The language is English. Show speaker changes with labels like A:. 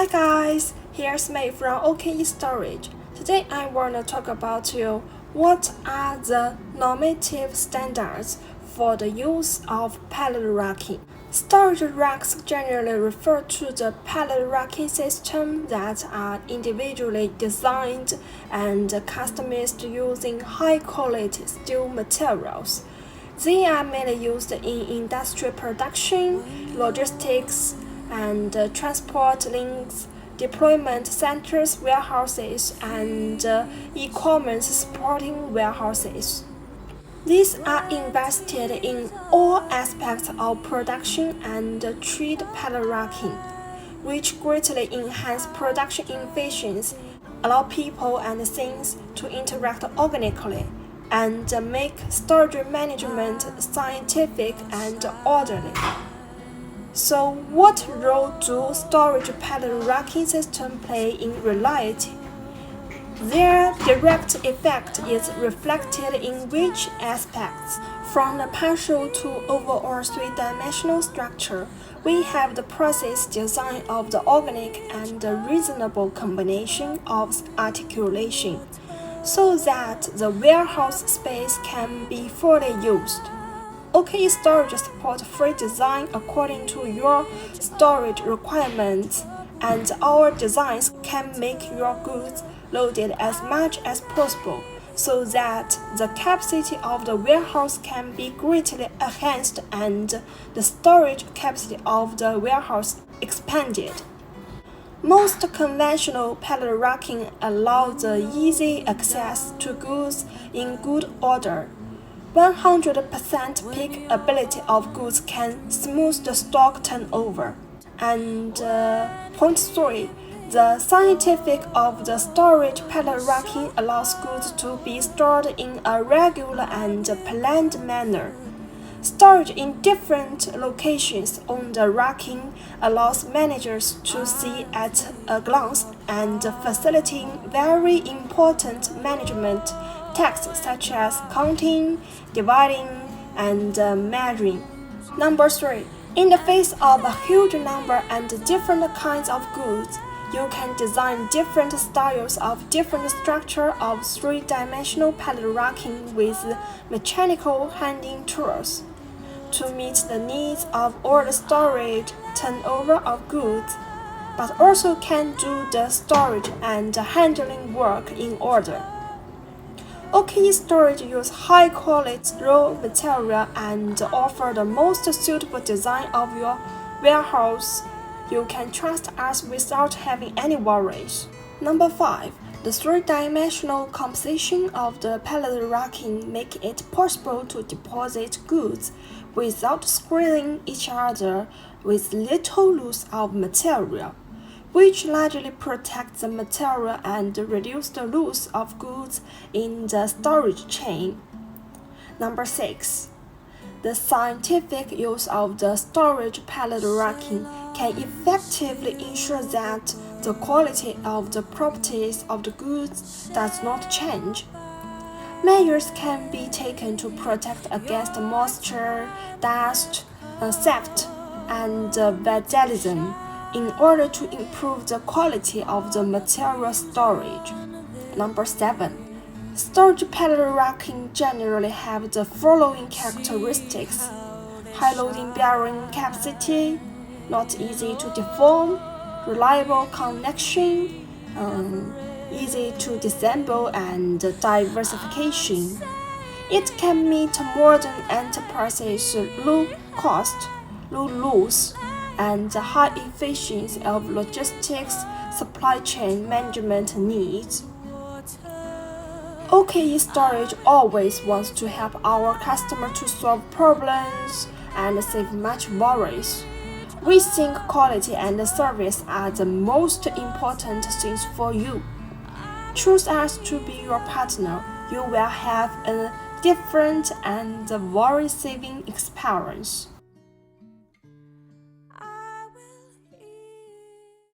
A: Hi guys, here's May from OKE Storage. Today I want to talk about what are the normative standards for the use of pallet racking. Storage racks generally refer to the pallet racking system that are individually designed and customized using high-quality steel materials. They are mainly used in industrial production, logistics, and transport links, deployment centers, warehouses, and e-commerce supporting warehouses. These are invested in all aspects of production and treat pallet racking, which greatly enhance production efficiency, allow people and things to interact organically, and make storage management scientific and orderly. So, what role do storage pallet racking systems play in reality? Their direct effect is reflected in which aspects. From the partial to overall three-dimensional structure, we have the process design of the organic and the reasonable combination of articulation, so that the warehouse space can be fully used. OKE Storage supports free design according to your storage requirements, and our designs can make your goods loaded as much as possible so that the capacity of the warehouse can be greatly enhanced and the storage capacity of the warehouse expanded. Most conventional pallet racking allow the easy access to goods in good order. 100% pick ability of goods can smooth the stock turnover. And point 3. The scientific of the storage pallet racking allows goods to be stored in a regular and planned manner. Storage in different locations on the racking allows managers to see at a glance and facilitating very important management tasks such as counting, dividing, and measuring. Number 3. In the face of a huge number and different kinds of goods, you can design different styles of different structure of three-dimensional pallet racking with mechanical handling tools to meet the needs of all the storage turnover of goods, but also can do the storage and handling work in order. OKE Storage use high-quality raw material and offer the most suitable design of your warehouse. You can trust us without having any worries. Number 5. The three-dimensional composition of the pallet racking make it possible to deposit goods without squeezing each other with little loss of material, which largely protects the material and reduce the loss of goods in the storage chain. Number 6. The scientific use of the storage pallet racking can effectively ensure that the quality of the properties of the goods does not change. Measures can be taken to protect against moisture, dust, theft, and vandalism in order to improve the quality of the material storage. Number 7. Storage pallet racking generally have the following characteristics: high loading bearing capacity, not easy to deform, reliable connection, easy to disassemble, and diversification. It can meet modern enterprises' low cost, low loss, and high efficiency of logistics supply chain management needs. OKE Storage always wants to help our customer to solve problems and save much worries. We think quality and service are the most important things for you. Choose us to be your partner. You will have a different and worry-saving experience.